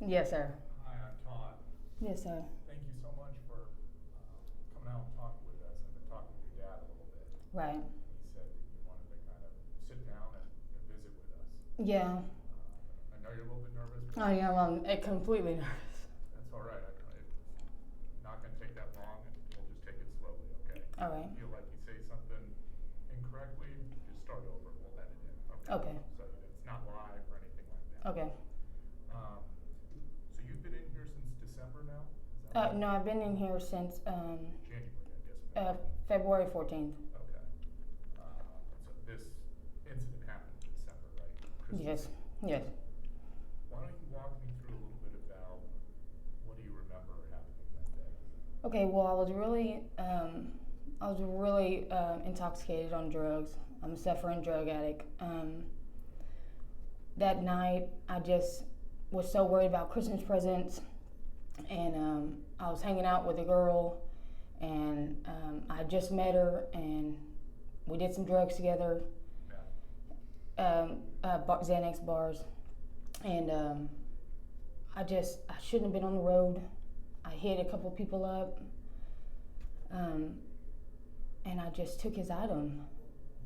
Yes, sir. Hi, I'm Todd. Yes, sir. Thank you so much for coming out and talking with us. I've been talking with your dad a little bit. Right. He said that you wanted to kind of sit down and visit with us. Yeah. I know you're a little bit nervous. I am. I'm completely nervous. That's all right. It's not going to take that long, and we'll just take it slowly, okay? All right. If you feel like you say something incorrectly, just start over. We'll edit it. Okay. So it's not live or anything like that. Okay. So you've been in here since December now? Is that right? No, I've been in here since January, I guess. February 14th. Okay. So this incident happened in December, right? Christmas Yes. Eve. Yes. Why don't you walk me through a little bit about what do you remember happening that day? Okay. Well, I was really intoxicated on drugs. I'm a suffering drug addict. That night, I just was so worried about Christmas presents, and I was hanging out with a girl, and I just met her, and we did some drugs together, Xanax bars, and I shouldn't have been on the road. I hit a couple people up, and I just took his item,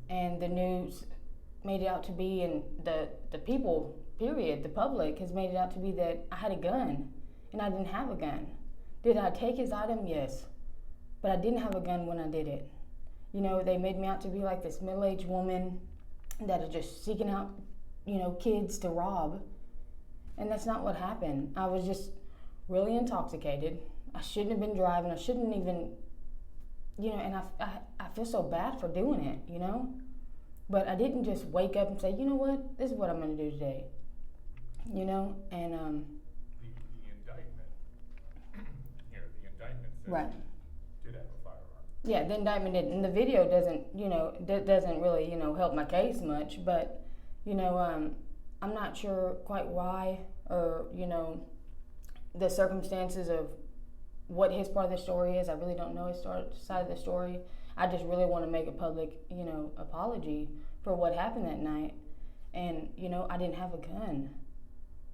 and the news made it out to be, and the people, period, the public has made it out to be that I had a gun, and I didn't have a gun. Did I take his item? Yes, but I didn't have a gun when I did it. You know, they made me out to be like this middle-aged woman that is just seeking out, kids to rob, and that's not what happened. I was just really intoxicated. I shouldn't have been driving. I shouldn't even, and I feel so bad for doing it, But I didn't just wake up and say, you know what, this is what I'm going to do today. And the indictment here, the indictment says right. you did have a firearm. Yeah, the indictment did, and the video doesn't, doesn't really, help my case much. But, I'm not sure quite why, or the circumstances of what his part of the story is. I really don't know his side of the story. I just really want to make a public, apology for what happened that night. And, I didn't have a gun.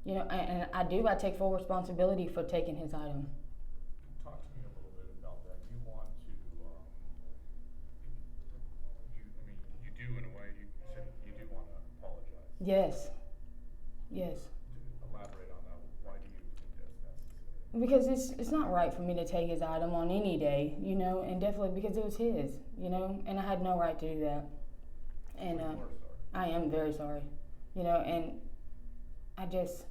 And I take full responsibility for taking his item. Talk to me a little bit about that. You want to, you do in a way, you said you do want to apologize. Yes. Yes. Elaborate on that. Why do you think that's necessary? Because it's not right for me to take his item on any day, and definitely because it was his, and I had no right to do that. And I am very sorry, and I just,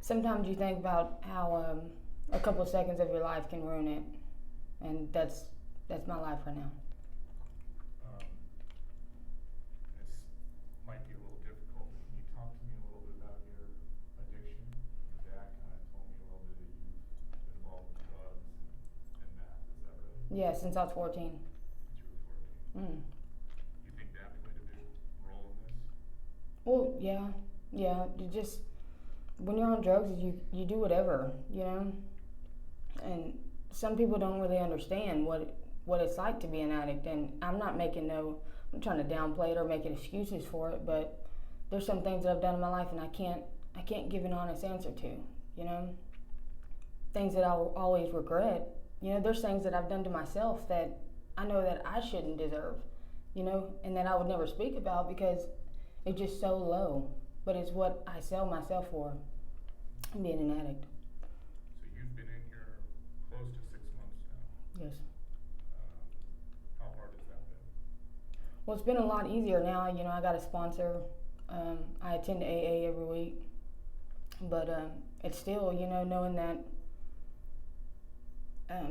sometimes you think about how a couple of seconds of your life can ruin it, and that's my life right now. This might be a little difficult. Can you talk to me a little bit about your addiction? Your dad kind of told me a little bit that you've been involved with drugs and meth. Is that right? Yeah, since I was 14. Since you were 14. You think that played a big role in this? Well, yeah. You just, when you're on drugs, you do whatever, and some people don't really understand what it's like to be an addict. And I'm not trying to downplay it or make excuses for it, but there's some things that I've done in my life and I can't give an honest answer to, things that I'll always regret. There's things that I've done to myself that I know that I shouldn't deserve, and that I would never speak about because it's just so low. But it's what I sell myself for, being an addict. So you've been in here close to 6 months now. Yes. How hard has that been? Well, it's been a lot easier now. I got a sponsor. I attend AA every week. But it's still, knowing that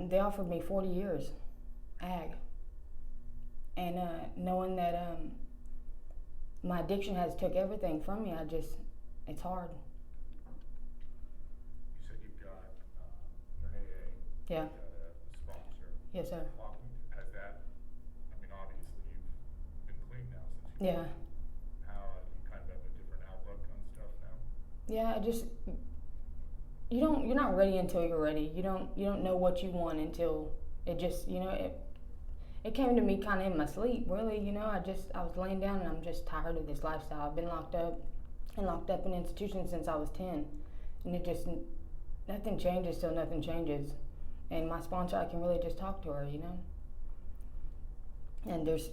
they offered me 40 years, ag. And knowing that my addiction has took everything from me, it's hard. You said you've got, you're an AA. Yeah. You've got a sponsor. Yes, sir. Has that, obviously you've been clean now since you Yeah. How you kind of have a different outlook on stuff now? Yeah, you're not ready until you're ready. You don't know what you want until it just, it came to me kind of in my sleep, really. I was laying down and I'm just tired of this lifestyle. I've been locked up in institutions since I was 10. and it just, nothing changes till nothing changes. And my sponsor, I can really just talk to her, you know. And there's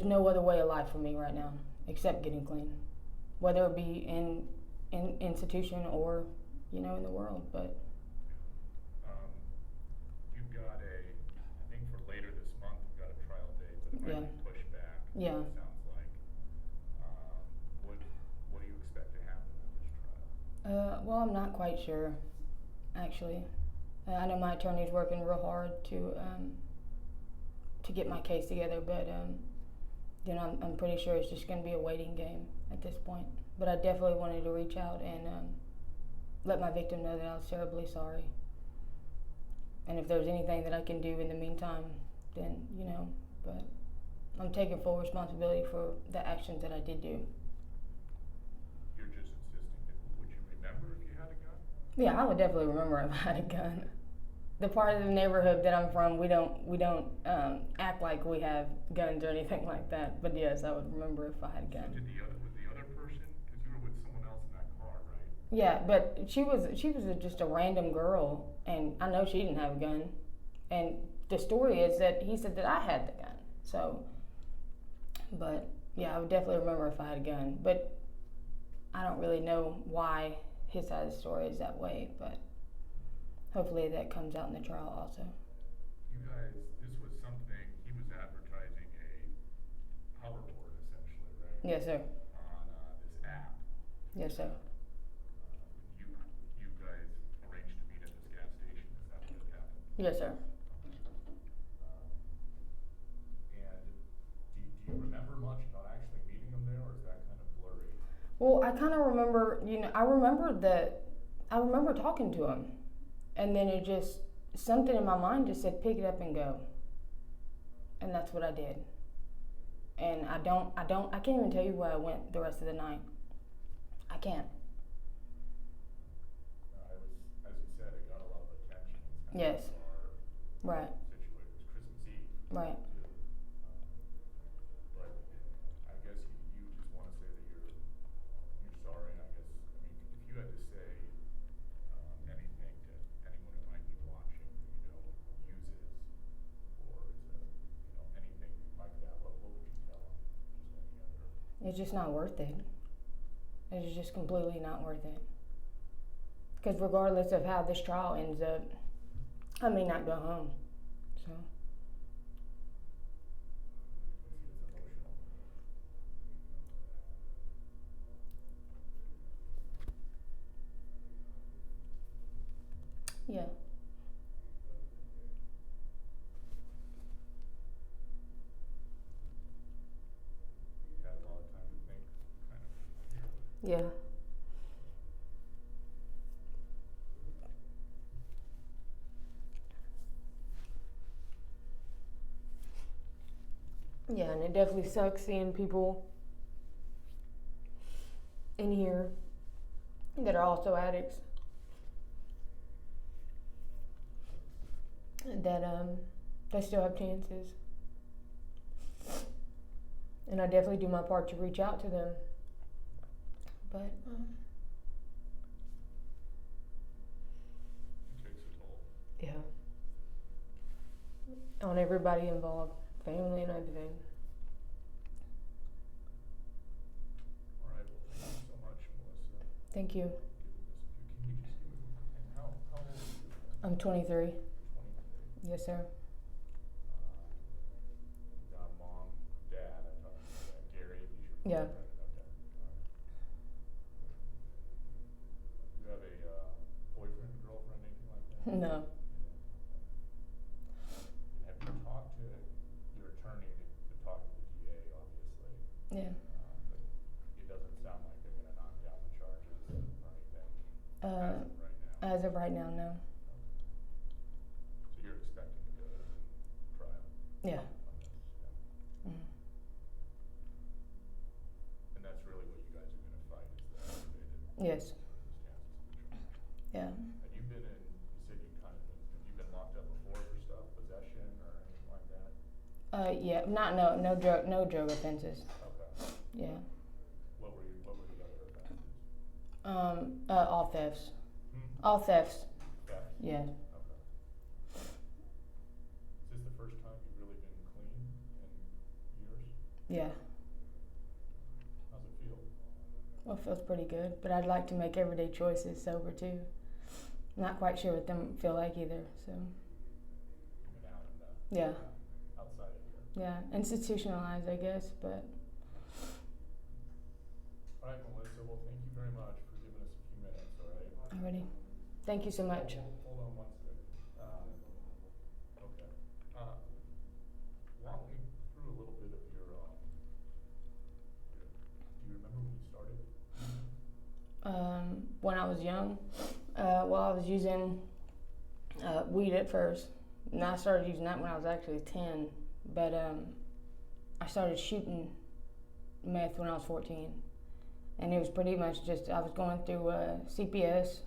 no other way of life for me right now except getting clean, whether it be in institution or, you know, in the world. But You've got I think for later this month, you've got a trial date, but it might be pushed back. Yeah. It sounds like. What do you expect to happen with this trial? Well, I'm not quite sure, actually. I know my attorney's working real hard to get my case together, but you know, I'm pretty sure it's just going to be a waiting game at this point. But I definitely wanted to reach out and let my victim know that I was terribly sorry. And if there's anything that I can do in the meantime, then, you know, but I'm taking full responsibility for the actions that I did do. You're just insisting that, would you remember if you had a gun? Yeah, I would definitely remember if I had a gun. The part of the neighborhood that I'm from, we don't act like we have guns or anything like that. But yes, I would remember if I had a gun. So was the other person, because you were with someone else in that car, right? Yeah, but she was just a random girl, and I know she didn't have a gun. And the story is that he said that I had the gun. So, but yeah, I would definitely remember if I had a gun. But I don't really know why his side of the story is that way, but hopefully that comes out in the trial also. You guys, this was something, he was advertising a hoverboard essentially, right? Yes, sir. On this app. Yes, sir. You guys arranged to meet at this gas station, is that what had happened? Yes, sir. And do you remember much about actually meeting him there, or is that kind of blurry? Well, I kind of remember, you know, I remember talking to him. And then it just, something in my mind just said, pick it up and go. And that's what I did. And I can't even tell you where I went the rest of the night. I can't. It was, as you said, it got a lot of attention. It's kind Yes. of bizarre Right. situation. It was Christmas Eve. Right. Too. But I guess you just want to say that you're sorry. I guess, I mean, if you had to say anything to anyone who might be watching, you know, uses, or is there, you know, anything like that, what would you tell them? Just any other? It's just not worth it. It's just completely not worth it. Because regardless of how this trial ends up, I may not go home. So. It's emotional. Yeah. You had a lot of time to think, kind of. Yeah. Yeah, and it definitely sucks seeing people in here that are also addicts that they still have chances. And I definitely do my part to reach out to them. But It takes a toll. yeah. On everybody involved, family and everything. All right, well, thank you so much, Melissa. Thank you. Can you just give me, and how old are you? I'm 23. 23. Yes, sir. You got mom, dad, I talked to that, Gary, he's your Yeah. father, right? Okay, all right. You have a boyfriend, girlfriend, anything like that? No. Have you talked to your attorney, been talking to the DA, obviously? Yeah. But it doesn't sound like they're gonna knock down the charges or anything as of right now. As of right now, no. So you're expecting to go to trial? Yeah. On this, yeah. Mm. And that's really what you guys are gonna fight, is the aggravated Yes. circumstances of the charge. Yeah. Have you been in, you said you kind of been, have you been locked up before for stuff, possession or anything like that? Yeah. No drug offenses. Okay. Yeah. What were the other offenses? All thefts. Hmm? All thefts. Theft? Yeah. Okay. Is this the first time you've really been clean in years? Yeah. How's it feel? Well, it feels pretty good, but I'd like to make everyday choices sober too. Not quite sure what them feel like either. So. You've been out in the Yeah. outside of here. Yeah. Institutionalized, I guess, but. All right, Melissa. Well, thank you very much for giving us a few minutes. All right. Alrighty. Thank you so much. Hold on one second. Okay. Walk me through a little bit of your. Do you remember when you started? When I was young, well, I was using weed at first, and I started using that when I was actually 10. But I started shooting meth when I was 14, and it was pretty much just I was going through CPS.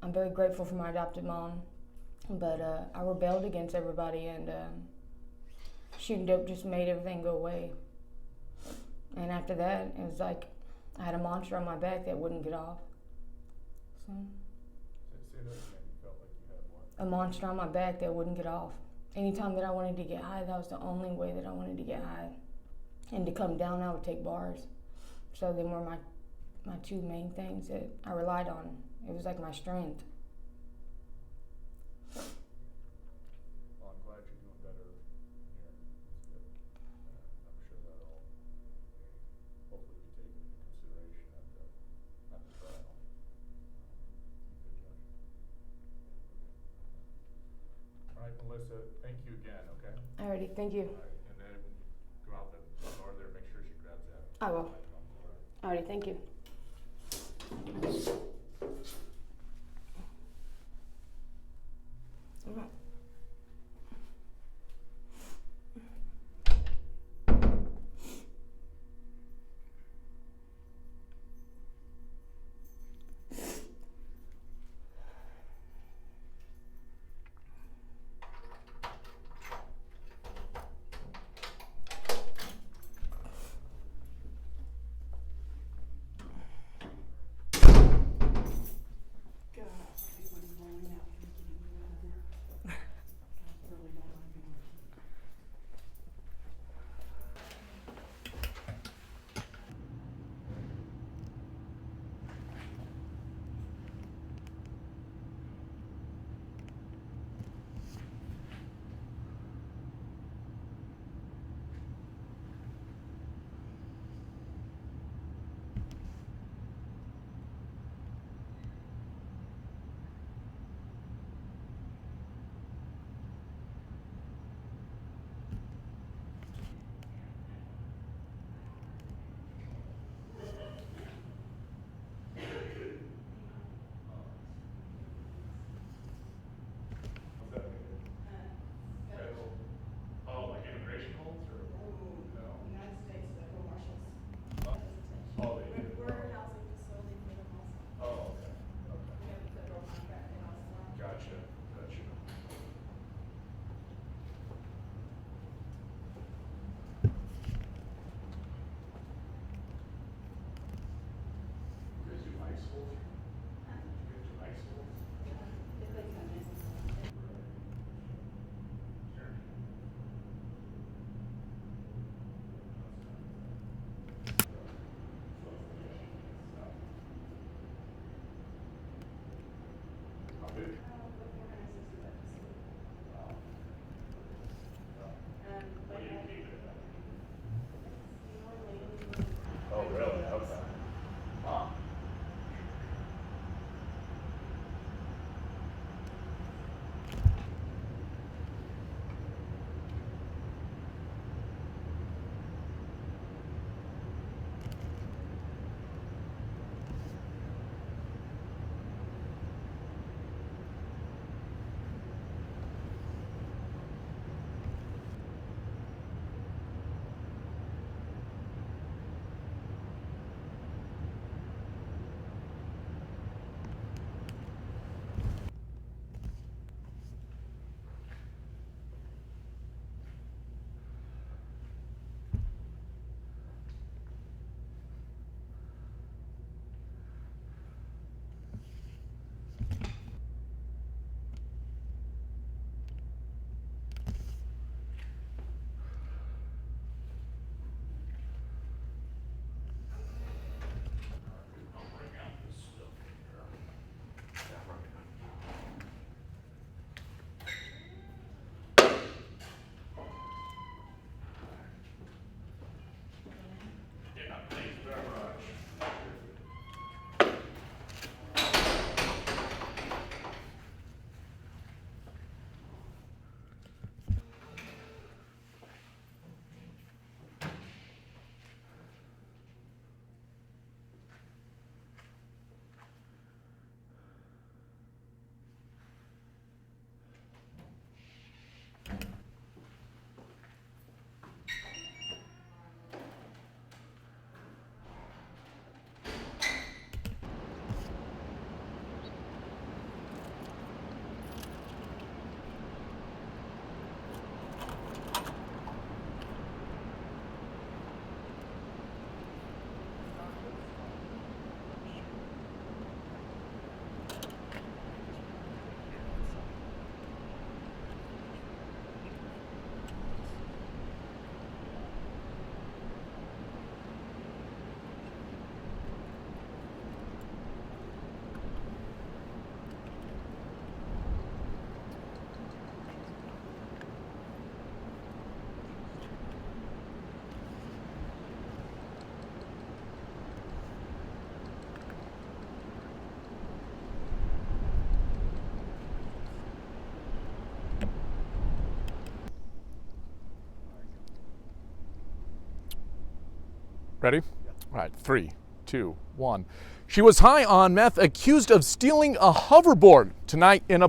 I'm very grateful for my adopted mom, but I rebelled against everybody, and shooting dope just made everything go away. And after that, it was like I had a monster on my back that wouldn't get off. So. Say that again. You felt like you had what? A monster on my back that wouldn't get off. Anytime that I wanted to get high, that was the only way that I wanted to get high. And to come down, I would take bars. So they were my two main things that I relied on. It was like my strength. Well, I'm glad you're doing better here. That's good. I'm sure that'll hopefully be taken into consideration at the trial. You could judge. All right, Melissa, thank you again, okay? Alrighty, thank you. All right, and then when you go out the door there, make sure she grabs that. I will. Item. All right. Alrighty, thank you. Alright. What's that mean? Federal. Oh, like immigration holds or? No. United States Federal Marshals. Oh, they do. We're a housing facility for them also. Oh, okay. Okay. We have a federal contract in also. Gotcha. Gotcha. You guys do ice holes? You guys do ice holes? If they come in. Sure. How big? With 460 bucks. Wow. What do you keep it at? Normally. Oh, really? Okay. Wow. Ready? All right, 3, 2, 1. She was high on meth, accused of stealing a hoverboard. Tonight in a